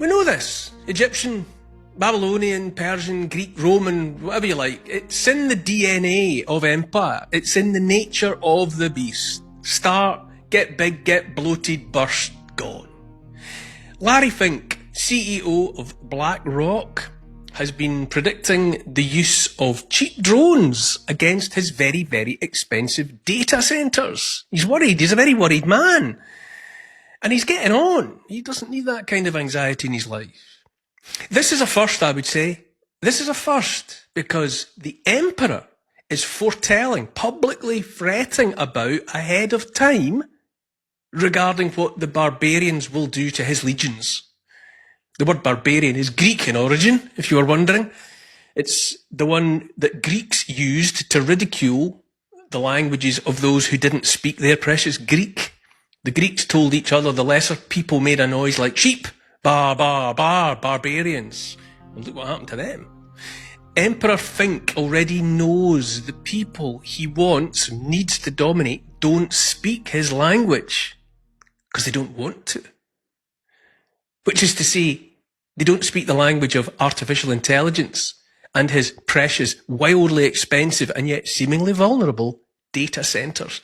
We know this. Egyptian, Babylonian, Persian, Greek, Roman, whatever you like. It's in the DNA of empire. It's in the nature of the beast. Start, get big, get bloated, burst, gone. Larry Fink, CEO of BlackRock, has been predicting the use of cheap drones against his very, very expensive data centres. He's worried. He's a very worried man. And he's getting on. He doesn't need that kind of anxiety in his life. This is a first, I would say. This is a first because the emperor is foretelling, publicly fretting about ahead of time regarding what the barbarians will do to his legions. The word barbarian is Greek in origin, if you were wondering. It's the one that Greeks used to ridicule the languages of those who didn't speak their precious Greek. The Greeks told each other the lesser people made a noise like sheep. Bar, bar, bar, barbarians. And look what happened to them. Emperor Fink already knows the people he wants, needs to dominate, don't speak his language. Because they don't want to. Which is to say, they don't speak the language of artificial intelligence and his precious, wildly expensive and yet seemingly vulnerable data centres.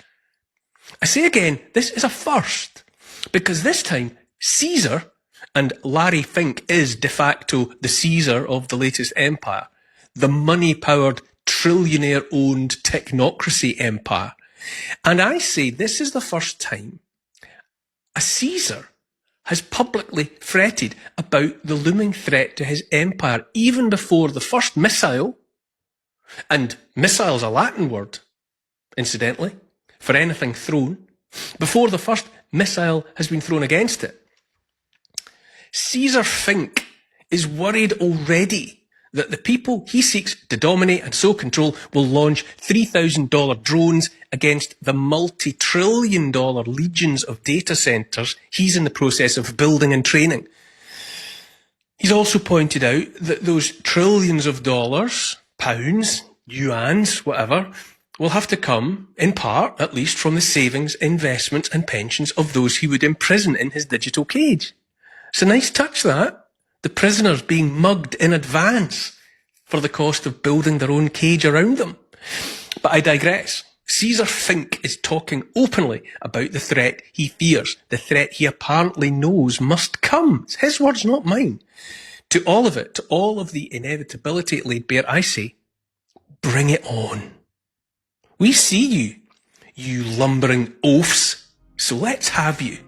I say again, this is a first, because this time Caesar, and Larry Fink is de facto the Caesar of the latest empire, the money-powered, trillionaire-owned technocracy empire. And I say this is the first time a Caesar has publicly fretted about the looming threat to his empire, even before the first missile, and missile's a Latin word, incidentally, for anything thrown, before the first missile has been thrown against it. Caesar Fink is worried already that the people he seeks to dominate and so control will launch $3,000 drones against the multi-trillion-dollar legions of data centres he's in the process of building and training. He's also pointed out that those trillions of dollars, pounds, yuans, whatever, will have to come, in part, at least, from the savings, investments and pensions of those he would imprison in his digital cage. It's a nice touch, that. The prisoners being mugged in advance for the cost of building their own cage around them. But I digress. Caesar Fink is talking openly about the threat he fears, the threat he apparently knows must come. It's his words, not mine. To all of it, to all of the inevitability laid bare, I say, bring it on. We see you, you lumbering oafs, so let's have you.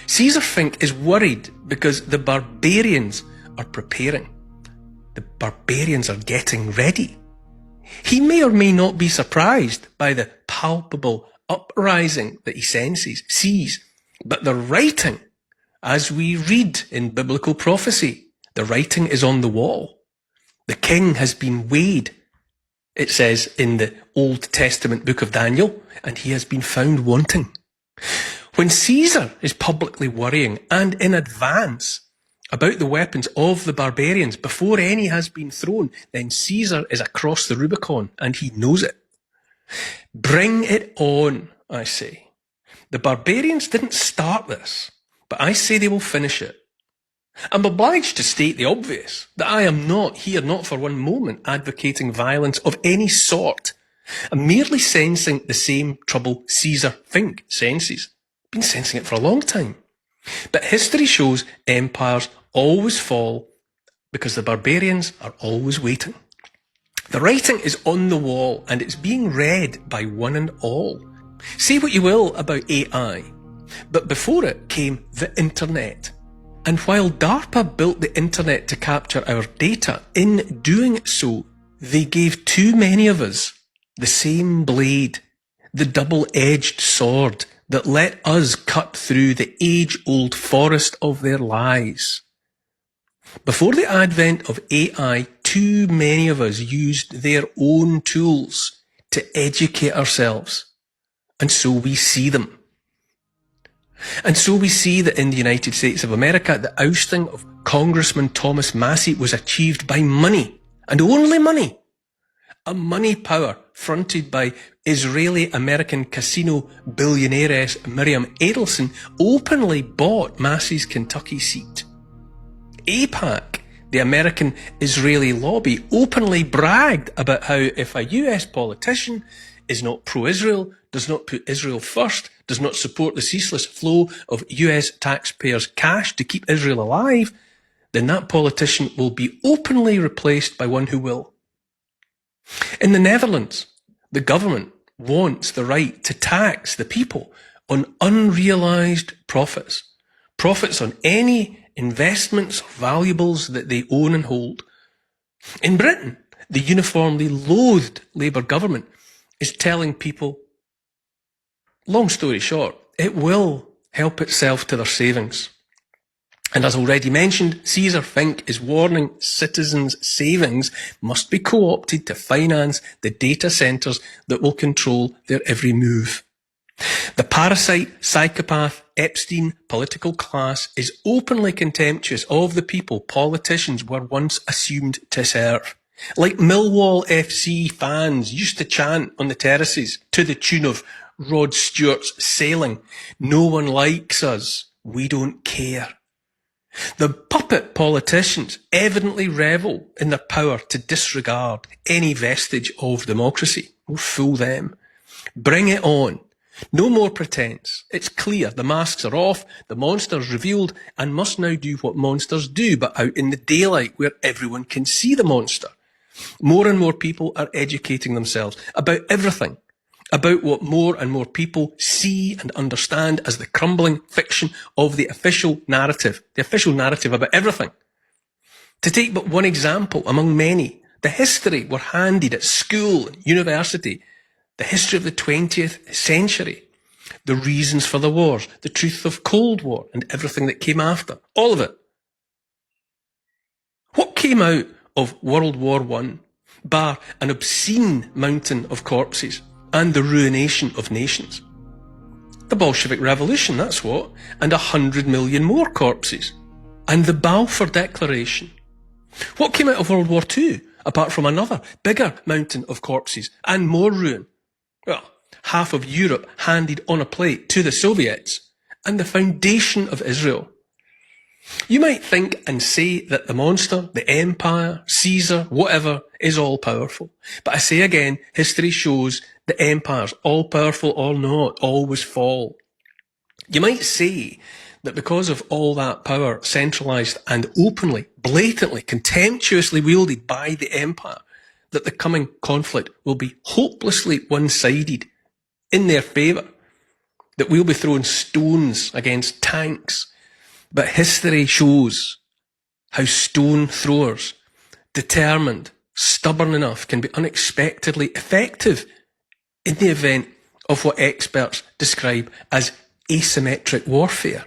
Caesar Fink is worried because the barbarians are preparing. The barbarians are getting ready. He may or may not be surprised by the palpable uprising that he senses, sees, but the writing, as we read in biblical prophecy, the writing is on the wall. The king has been weighed, it says in the Old Testament book of Daniel, and he has been found wanting. When Caesar is publicly worrying and in advance about the weapons of the barbarians before any has been thrown, then Caesar is across the Rubicon and he knows it. Bring it on, I say. The barbarians didn't start this, but I say they will finish it. I'm obliged to state the obvious, that I am not here, not for one moment, advocating violence of any sort. I'm merely sensing the same trouble Caesar Fink senses. Been sensing it for a long time. But history shows empires always fall because the barbarians are always waiting. The writing is on the wall and it's being read by one and all. Say what you will about AI, but before it came the internet. And while DARPA built the internet to capture our data, in doing so, they gave too many of us the same blade, the double-edged sword that let us cut through the age-old forest of their lies. Before the advent of AI, too many of us used their own tools to educate ourselves. And so we see them. And so we see that in the United States of America, the ousting of Congressman Thomas Massie was achieved by money, and only money. A money power fronted by Israeli-American casino billionairess Miriam Adelson openly bought Massie's Kentucky seat. AIPAC, the American-Israeli lobby, openly bragged about how if a US politician is not pro-Israel, does not put Israel first, does not support the ceaseless flow of US taxpayers' cash to keep Israel alive, then that politician will be openly replaced by one who will. In the Netherlands, the government wants the right to tax the people on unrealised profits, profits on any investments or valuables that they own and hold. In Britain, the uniformly loathed Labour government is telling people, long story short, it will help itself to their savings. And as already mentioned, Caesar Fink is warning citizens' savings must be co-opted to finance the data centres that will control their every move. The parasite, psychopath, Epstein political class is openly contemptuous of the people politicians were once assumed to serve. Like Millwall FC fans used to chant on the terraces to the tune of Rod Stewart's Sailing, "No one likes us, we don't care." The puppet politicians evidently revel in their power to disregard any vestige of democracy. Oh, fool them. Bring it on. No more pretense. It's clear the masks are off, the monster's revealed, and must now do what monsters do, but out in the daylight where everyone can see the monster. More and more people are educating themselves about everything, about what more and more people see and understand as the crumbling fiction of the official narrative about everything. To take but one example among many, the history we're handed at school and university, the history of the 20th century, the reasons for the wars, the truth of Cold War and everything that came after, all of it. What came out of World War I, bar an obscene mountain of corpses and the ruination of nations? The Bolshevik Revolution, that's what, and 100 million more corpses. And the Balfour Declaration. What came out of World War II, apart from another, bigger mountain of corpses and more ruin? Well, half of Europe handed on a plate to the Soviets and the foundation of Israel. You might think and say that the monster, the empire, Caesar, whatever, is all-powerful. But I say again, history shows that empires, all-powerful or not, always fall. You might say that because of all that power centralised and openly, blatantly, contemptuously wielded by the empire, that the coming conflict will be hopelessly one-sided in their favour, that we'll be throwing stones against tanks. But history shows how stone throwers, determined, stubborn enough, can be unexpectedly effective in the event of what experts describe as asymmetric warfare.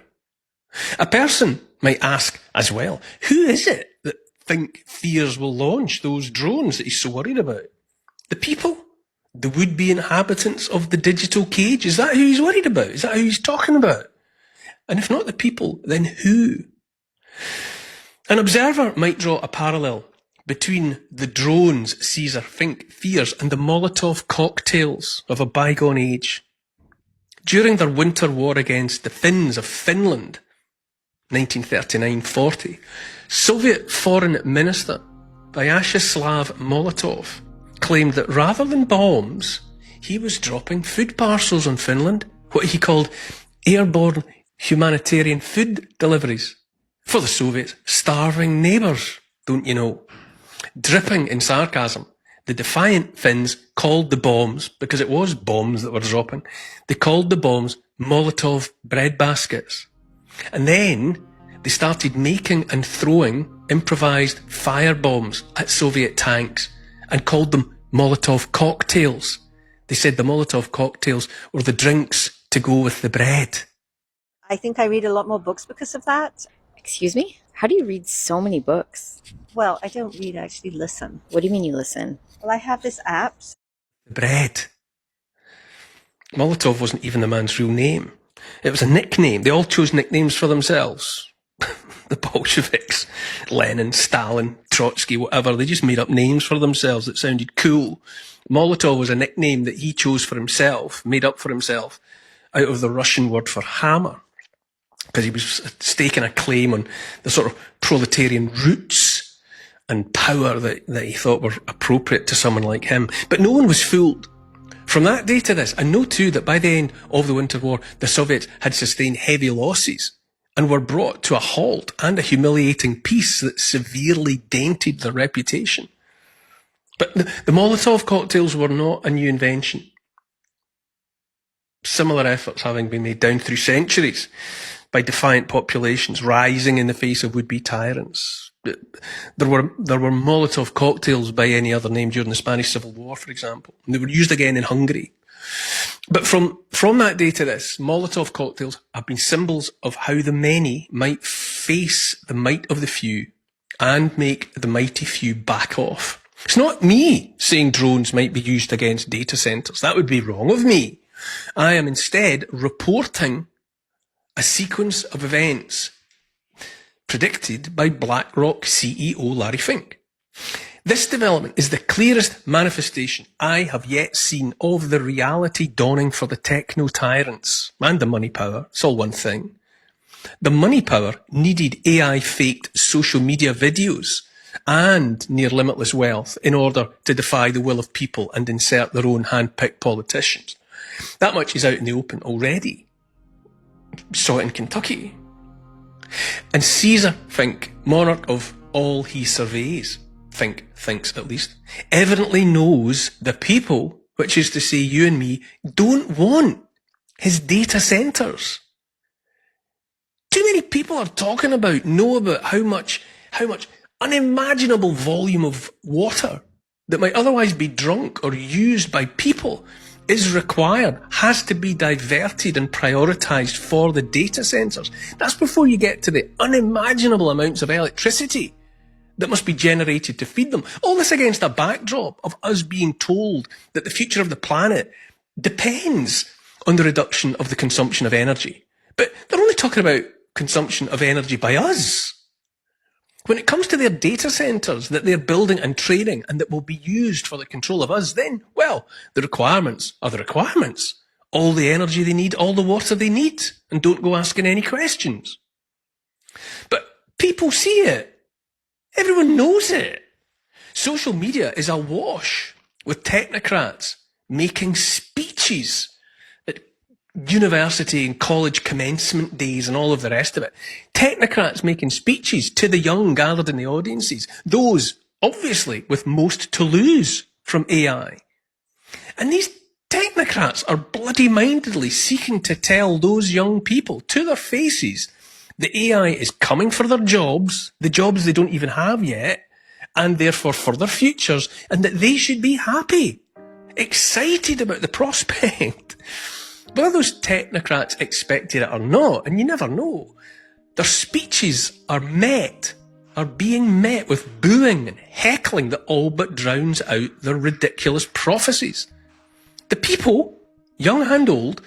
A person might ask as well, who is it that Fink fears will launch those drones that he's so worried about? The people? The would-be inhabitants of the digital cage? Is that who he's worried about? Is that who he's talking about? And if not the people, then who? An observer might draw a parallel between the drones Caesar Fink fears and the Molotov cocktails of a bygone age. During their winter war against the Finns of Finland, 1939-40, Soviet Foreign Minister Vyacheslav Molotov claimed that rather than bombs, he was dropping food parcels on Finland, what he called airborne humanitarian food deliveries for the Soviets' starving neighbours, don't you know? Dripping in sarcasm, the defiant Finns called the bombs, because it was bombs that were dropping, they called the bombs Molotov bread baskets. And then they started making and throwing improvised fire bombs at Soviet tanks and called them Molotov cocktails. They said the Molotov cocktails were the drinks to go with the bread. I think I read a lot more books because of that. Excuse me? How do you read so many books? Well, I don't read, I actually listen. What do you mean you listen? Well, I have this app. The bread. Molotov wasn't even the man's real name. It was a nickname. They all chose nicknames for themselves. The Bolsheviks, Lenin, Stalin, Trotsky, whatever, they just made up names for themselves that sounded cool. Molotov was a nickname that he chose for himself, made up for himself, out of the Russian word for hammer. because he was staking a claim on the sort of proletarian roots and power that he thought were appropriate to someone like him. But no one was fooled. From that day to this, and know too that by the end of the Winter War, the Soviets had sustained heavy losses and were brought to a halt and a humiliating peace that severely dented their reputation. But the Molotov cocktails were not a new invention. Similar efforts having been made down through centuries by defiant populations rising in the face of would-be tyrants. There were Molotov cocktails by any other name during the Spanish Civil War, for example. And they were used again in Hungary. But from that day to this, Molotov cocktails have been symbols of how the many might face the might of the few and make the mighty few back off. It's not me saying drones might be used against data centers. That would be wrong of me. I am instead reporting a sequence of events predicted by BlackRock CEO Larry Fink. This development is the clearest manifestation I have yet seen of the reality dawning for the techno-tyrants and the money power. It's all one thing. The money power needed AI-faked social media videos and near limitless wealth in order to defy the will of people and insert their own hand-picked politicians. That much is out in the open already. Saw it in Kentucky. And Caesar Fink, monarch of all he surveys, Fink thinks at least, evidently knows the people, which is to say you and me, don't want his data centers. Too many people are talking about, know about how much unimaginable volume of water that might otherwise be drunk or used by people is required, has to be diverted and prioritized for the data centers. That's before you get to the unimaginable amounts of electricity that must be generated to feed them. All this against a backdrop of us being told that the future of the planet depends on the reduction of the consumption of energy. But they're only talking about consumption of energy by us. When it comes to their data centers that they're building and training and that will be used for the control of us, then, well, the requirements are the requirements. All the energy they need, all the water they need, and don't go asking any questions. But people see it. Everyone knows it. Social media is awash with technocrats making speeches at university and college commencement days and all of the rest of it. Technocrats making speeches to the young gathered in the audiences, those obviously with most to lose from AI. And these technocrats are bloody-mindedly seeking to tell those young people to their faces that AI is coming for their jobs, the jobs they don't even have yet, and therefore for their futures, and that they should be happy, excited about the prospect. Whether those technocrats expected it or not, and you never know, their speeches are being met with booing and heckling that all but drowns out their ridiculous prophecies. The people, young and old,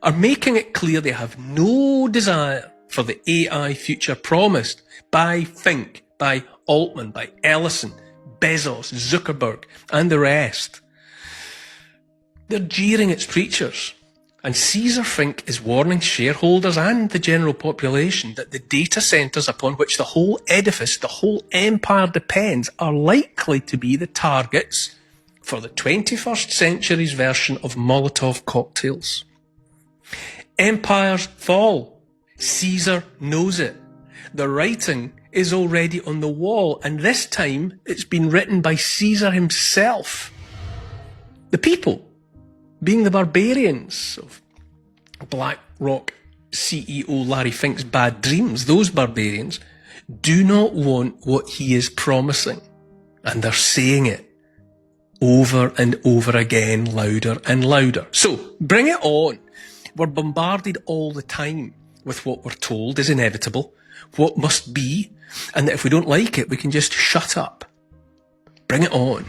are making it clear they have no desire for the AI future promised by Fink, by Altman, by Ellison, Bezos, Zuckerberg, and the rest. They're jeering its preachers. And Caesar Fink is warning shareholders and the general population that the data centers upon which the whole edifice, the whole empire depends, are likely to be the targets for the 21st century's version of Molotov cocktails. Empires fall. Caesar knows it. The writing is already on the wall, and this time it's been written by Caesar himself. The people, being the barbarians of BlackRock CEO Larry Fink's bad dreams, those barbarians do not want what he is promising. And they're saying it over and over again, louder and louder. So, bring it on. We're bombarded all the time with what we're told is inevitable, what must be, and that if we don't like it, we can just shut up. Bring it on.